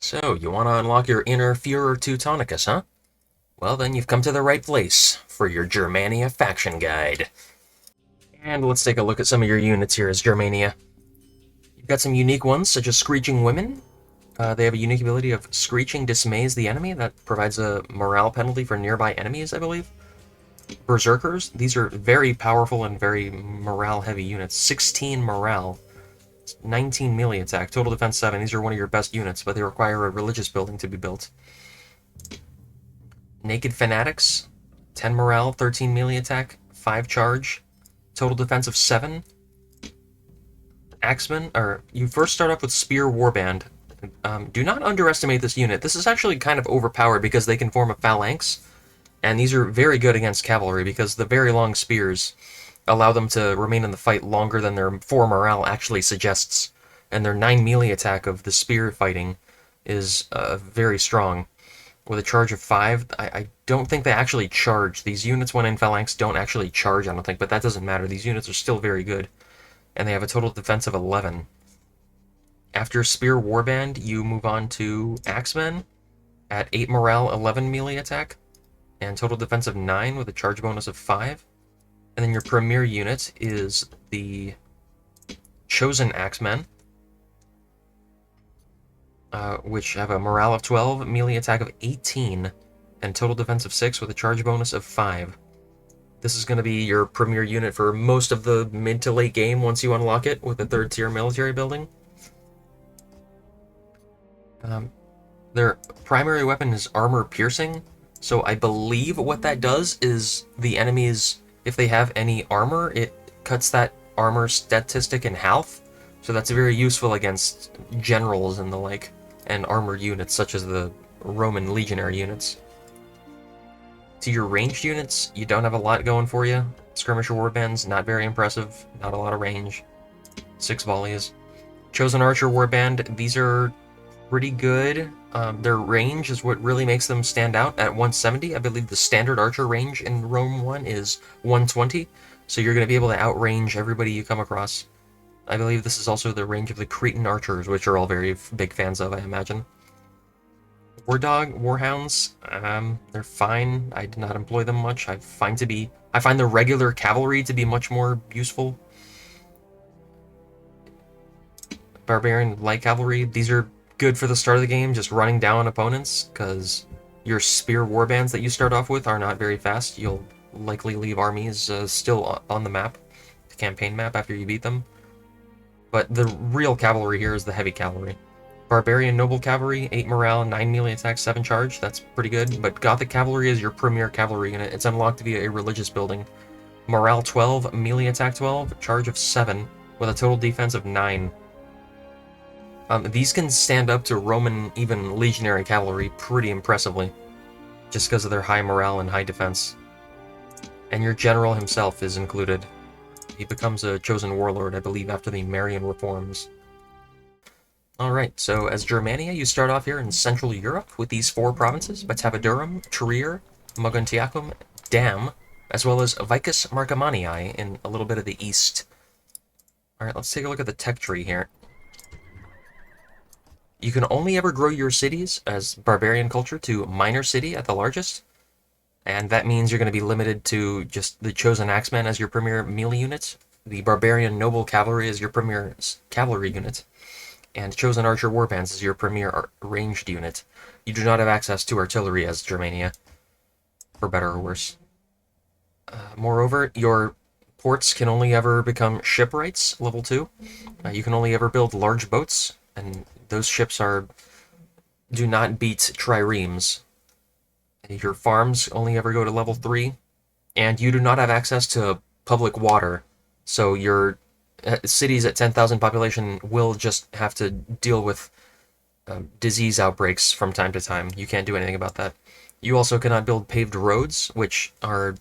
So, you want to unlock your inner Furor Teutonicus, huh? Well, then you've come to the right place for your Germania Faction guide. And let's take a look at some of your units here as Germania. You've got some unique ones, such as Screeching Women. They have a unique ability of Screeching Dismays the enemy. That provides a morale penalty for nearby enemies, I believe. Berserkers. These are very powerful and very morale-heavy units. 16 morale. 19 melee attack, total defense 7. These are one of your best units, but they require a religious building to be built. Naked Fanatics, 10 morale, 13 melee attack, 5 charge, total defense of 7. Axemen, or you first start off with Spear Warband. Do not underestimate this unit. This is actually kind of overpowered because they can form a phalanx, and these are very good against cavalry because the very long spears allow them to remain in the fight longer than their 4 morale actually suggests, and their 9 melee attack of the spear fighting is very strong. With a charge of 5, I don't think they actually charge. These units, when in phalanx, don't actually charge, I don't think, but that doesn't matter. These units are still very good, and they have a total defense of 11. After Spear Warband, you move on to Axemen at 8 morale, 11 melee attack, and total defense of 9 with a charge bonus of 5. And then your premier unit is the Chosen Axemen, which have a morale of 12, melee attack of 18, and total defense of 6 with a charge bonus of 5. This is going to be your premier unit for most of the mid to late game once you unlock it with a 3rd tier military building. Their primary weapon is armor piercing, so I believe what that does is the enemies, if they have any armor, it cuts that armor statistic in half, so that's very useful against generals and the like, and armored units such as the Roman legionary units. To your ranged units, you don't have a lot going for you. Skirmisher Warband's not very impressive, not a lot of range. 6 volleys. Chosen Archer Warband, these are pretty good. Their range is what really makes them stand out at 170. I believe the standard archer range in Rome 1 is 120, so you're going to be able to outrange everybody you come across. I believe this is also the range of the Cretan archers, which are all very big fans of, I imagine. War Dog, Warhounds, they're fine. I did not employ them much. I find the regular cavalry to be much more useful. Barbarian Light Cavalry, these are good for the start of the game, just running down opponents, because your spear warbands that you start off with are not very fast. You'll likely leave armies still on the map, the campaign map, after you beat them. But the real cavalry here is the heavy cavalry. Barbarian Noble Cavalry, 8 morale, 9 melee attack, 7 charge, that's pretty good. But Gothic Cavalry is your premier cavalry unit. It's unlocked via a religious building. Morale 12, melee attack 12, charge of 7, with a total defense of 9. These can stand up to Roman, even legionary cavalry pretty impressively, just because of their high morale and high defense. And your general himself is included. He becomes a chosen warlord, I believe, after the Marian reforms. Alright, so as Germania, you start off here in Central Europe with these 4 provinces: Batavidurum, Trier, Mogontiacum, Dam, as well as Vicus Marcomanni in a little bit of the east. Alright, let's take a look at the tech tree here. You can only ever grow your cities as barbarian culture to minor city at the largest, and that means you're going to be limited to just the Chosen Axemen as your premier melee unit, the Barbarian Noble Cavalry as your premier cavalry unit, and Chosen Archer Warbands as your premier ranged unit. You do not have access to artillery as Germania, for better or worse. Moreover, your ports can only ever become shipwrights, level 2. You can only ever build large boats, and those ships do not beat triremes. Your farms only ever go to level 3, and you do not have access to public water, so your cities at 10,000 population will just have to deal with disease outbreaks from time to time. You can't do anything about that. You also cannot build paved roads, which are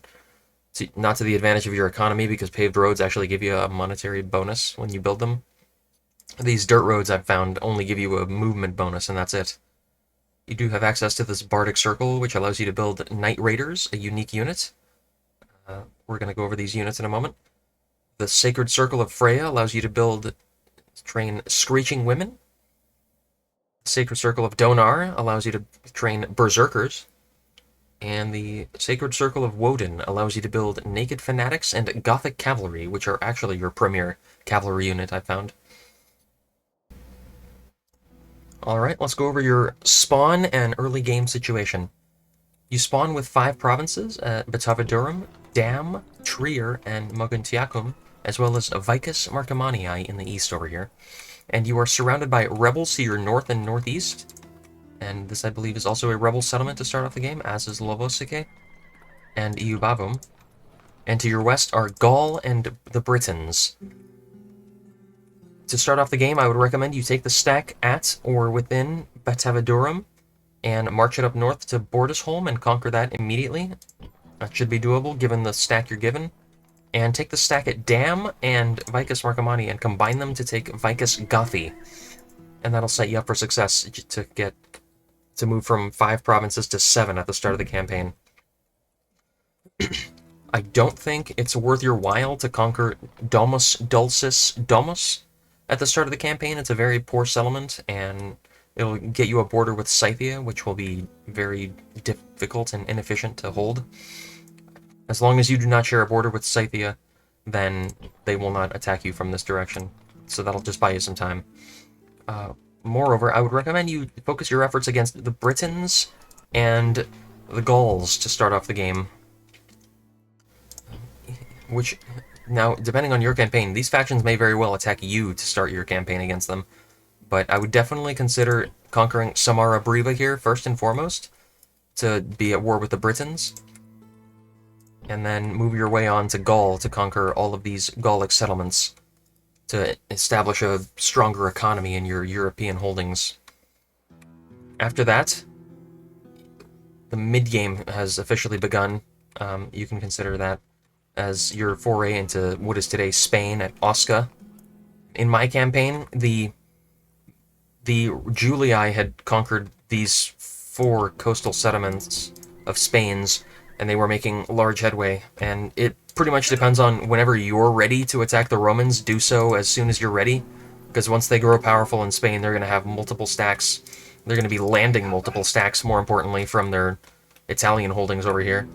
not to the advantage of your economy, because paved roads actually give you a monetary bonus when you build them. These dirt roads, I've found, only give you a movement bonus, and that's it. You do have access to this Bardic Circle, which allows you to build Knight Raiders, a unique unit. We're going to go over these units in a moment. The Sacred Circle of Freya allows you to train Screeching Women. Sacred Circle of Donar allows you to train Berserkers. And the Sacred Circle of Woden allows you to build Naked Fanatics and Gothic Cavalry, which are actually your premier cavalry unit, I found. Alright, let's go over your spawn and early game situation. You spawn with 5 provinces at Batavadurum, Dam, Trier, and Mogontiacum, as well as Vicus Marcomanni in the east over here. And you are surrounded by rebels to your north and northeast. And this, I believe, is also a rebel settlement to start off the game, as is Lovosike and Iubavum. And to your west are Gaul and the Britons. To start off the game, I would recommend you take the stack at or within Batavadurum and march it up north to Bordesholm and conquer that immediately. That should be doable given the stack you're given. And take the stack at Dam and Vicus Marcomanni and combine them to take Vicus Gothi. And that'll set you up for success to move from 5 provinces to 7 at the start of the campaign. I don't think it's worth your while to conquer Domus Dulcis Domus at the start of the campaign. It's a very poor settlement, and it'll get you a border with Scythia, which will be very difficult and inefficient to hold. As long as you do not share a border with Scythia, then they will not attack you from this direction. So that'll just buy you some time. Moreover, I would recommend you focus your efforts against the Britons and the Gauls to start off the game. Which, now, depending on your campaign, these factions may very well attack you to start your campaign against them. But I would definitely consider conquering Samara Briva here first and foremost, to be at war with the Britons. And then move your way on to Gaul to conquer all of these Gallic settlements to establish a stronger economy in your European holdings. After that, the mid-game has officially begun. You can consider that as your foray into what is today Spain at Osca. In my campaign, the Julii had conquered these 4 coastal settlements of Spain's, and they were making large headway, and it pretty much depends on whenever you're ready to attack the Romans, do so as soon as you're ready, because once they grow powerful in Spain, they're going to have multiple stacks. They're going to be landing multiple stacks, more importantly, from their Italian holdings over here,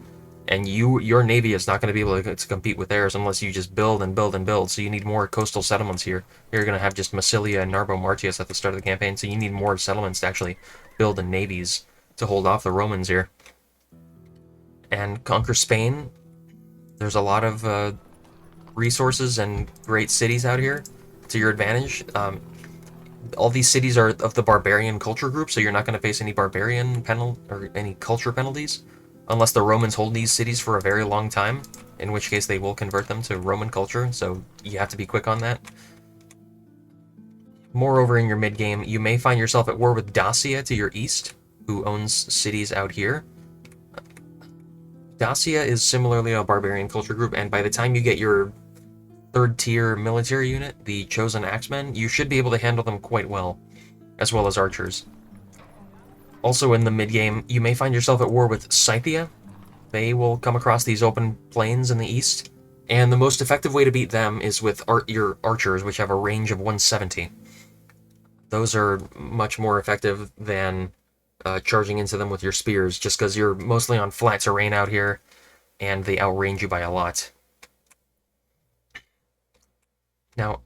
and your navy is not going to be able to compete with theirs unless you just build and build and build, so you need more coastal settlements here. You're going to have just Massilia and Narbo Martius at the start of the campaign, so you need more settlements to actually build the navies to hold off the Romans here. And conquer Spain. There's a lot of resources and great cities out here to your advantage. All these cities are of the barbarian culture group, so you're not going to face any barbarian or any culture penalties, unless the Romans hold these cities for a very long time, in which case they will convert them to Roman culture, so you have to be quick on that. Moreover, in your mid-game, you may find yourself at war with Dacia to your east, who owns cities out here. Dacia is similarly a barbarian culture group, and by the time you get your 3rd tier military unit, the Chosen Axemen, you should be able to handle them quite well as archers. Also in the mid-game, you may find yourself at war with Scythia. They will come across these open plains in the east, and the most effective way to beat them is with your archers, which have a range of 170. Those are much more effective than charging into them with your spears, just because you're mostly on flat terrain out here, and they outrange you by a lot. Now,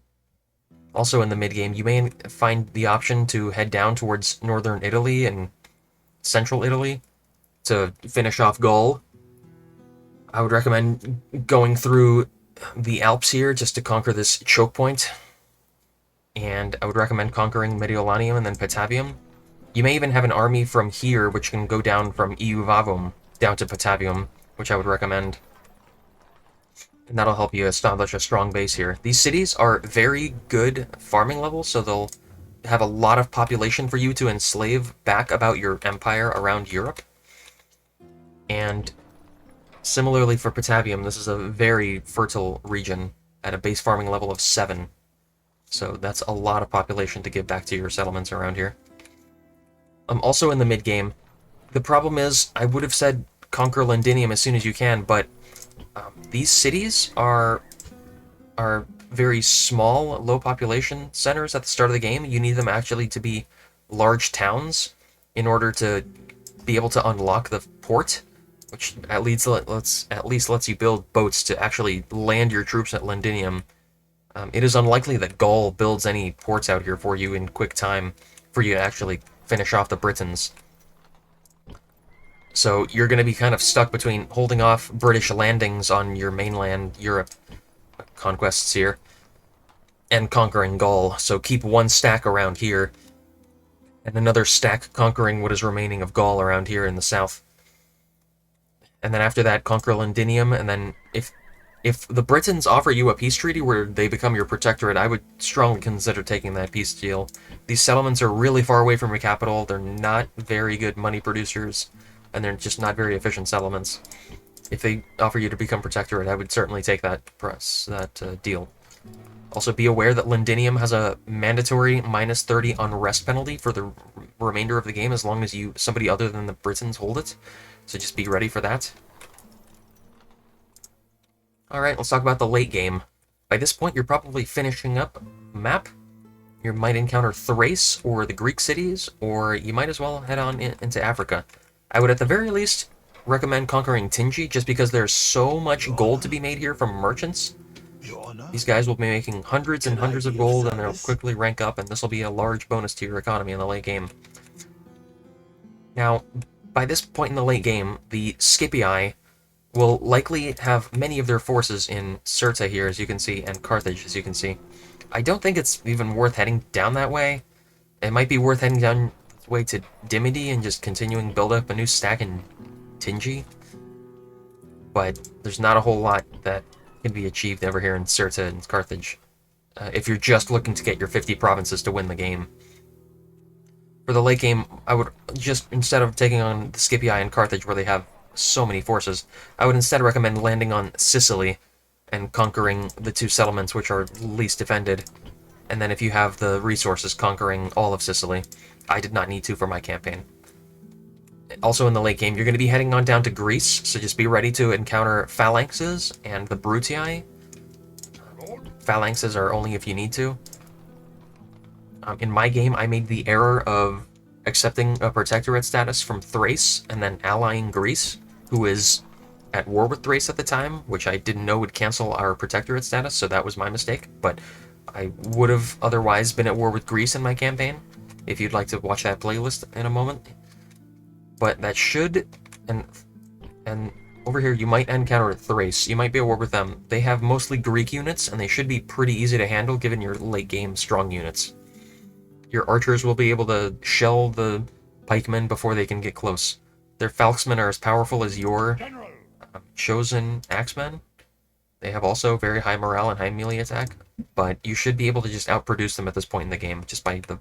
also in the mid-game, you may find the option to head down towards northern Italy and central Italy to finish off Gaul. I would recommend going through the Alps here just to conquer this choke point, and I would recommend conquering Mediolanium and then Patavium. You may even have an army from here which can go down from Iuvavum down to Patavium, which I would recommend. And that'll help you establish a strong base here. These cities are very good farming levels, so they'll have a lot of population for you to enslave back about your empire around Europe. And similarly for Patavium, this is a very fertile region at a base farming level of 7. So that's a lot of population to give back to your settlements around here. Also in the mid-game, the problem is, I would have said conquer Londinium as soon as you can, but these cities are very small, low population centers at the start of the game. You need them actually to be large towns in order to be able to unlock the port, which at least lets you build boats to actually land your troops at Londinium. It is unlikely that Gaul builds any ports out here for you in quick time for you to actually finish off the Britons. So you're going to be kind of stuck between holding off British landings on your mainland Europe conquests here and conquering Gaul. So keep one stack around here and another stack conquering what is remaining of Gaul around here in the south. And then after that, conquer Londinium, and then if the Britons offer you a peace treaty where they become your protectorate, I would strongly consider taking that peace deal. These settlements are really far away from your capital, they're not very good money producers, and they're just not very efficient settlements. If they offer you to become protectorate, I would certainly take that deal. Also, be aware that Londinium has a mandatory -30 unrest penalty for the remainder of the game as long as somebody other than the Britons hold it. So just be ready for that. Alright, let's talk about the late game. By this point, you're probably finishing up a map. You might encounter Thrace or the Greek cities, or you might as well head on into Africa. I would at the very least recommend conquering Tingi, just because there's so much gold to be made here from merchants. These guys will be making hundreds and hundreds of gold, and they'll quickly rank up, and this will be a large bonus to your economy in the late game. Now, by this point in the late game, the Scipii will likely have many of their forces in Cirta here, as you can see, and Carthage, as you can see. I don't think it's even worth heading down that way. It might be worth heading down the way to Dimity and just continuing build up a new stack in Tingi. But there's not a whole lot that can be achieved over here in Cirta and Carthage, if you're just looking to get your 50 provinces to win the game. For the late game, I would just, instead of taking on the Scipii and Carthage, where they have so many forces, I would instead recommend landing on Sicily and conquering the two settlements which are least defended. And then if you have the resources, conquering all of Sicily. I did not need to for my campaign. Also in the late game, you're going to be heading on down to Greece, so just be ready to encounter phalanxes and the Brutii. Phalanxes are only if you need to. In my game, I made the error of accepting a protectorate status from Thrace and then allying Greece, who is at war with Thrace at the time, which I didn't know would cancel our protectorate status, so that was my mistake. But I would have otherwise been at war with Greece in my campaign, if you'd like to watch that playlist in a moment. But that should, and over here you might encounter Thrace. You might be at war with them. They have mostly Greek units, and they should be pretty easy to handle given your late game strong units. Your archers will be able to shell the pikemen before they can get close. Their falxmen are as powerful as your chosen axemen. They have also very high morale and high melee attack, but you should be able to just outproduce them at this point in the game, just by the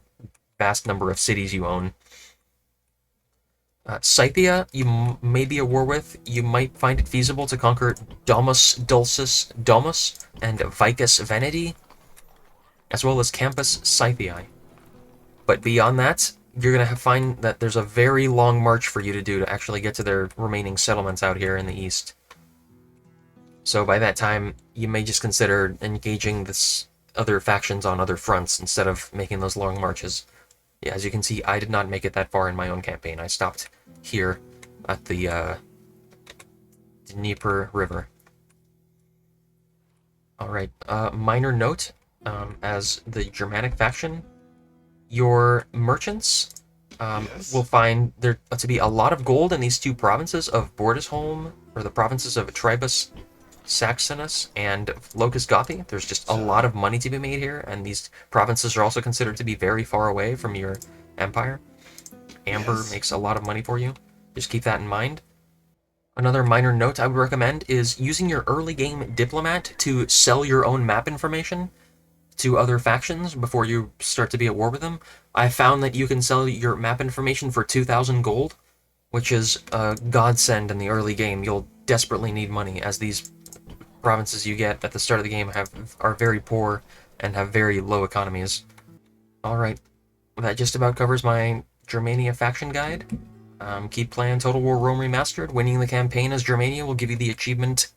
vast number of cities you own. Scythia, you may be at war with. You might find it feasible to conquer Domus Dulcis Domus and Vicus Venedi, as well as Campus Scythii. But beyond that, you're going to find that there's a very long march for you to do to actually get to their remaining settlements out here in the east. So by that time, you may just consider engaging this other factions on other fronts instead of making those long marches. Yeah, as you can see, I did not make it that far in my own campaign. I stopped here at the Dnieper River. Alright, minor note, as the Germanic faction, your merchants will find there to be a lot of gold in these two provinces of Bordesholm, or the provinces of Tribus Saxonus and Locus Gothi. There's just a lot of money to be made here, and these provinces are also considered to be very far away from your empire. Amber makes a lot of money for you. Just keep that in mind. Another minor note I would recommend is using your early game diplomat to sell your own map information to other factions before you start to be at war with them. I found that you can sell your map information for 2,000 gold, which is a godsend in the early game. You'll desperately need money, as these provinces you get at the start of the game are very poor and have very low economies. Alright, that just about covers my Germania Faction guide. Keep playing Total War Rome Remastered. Winning the campaign as Germania will give you the achievement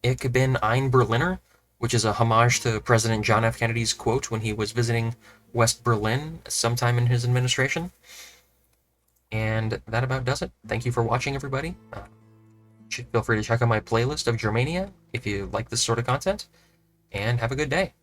Ich bin ein Berliner, which is a homage to President John F. Kennedy's quote when he was visiting West Berlin sometime in his administration. And that about does it. Thank you for watching, everybody. Feel free to check out my playlist of Germania if you like this sort of content, and have a good day.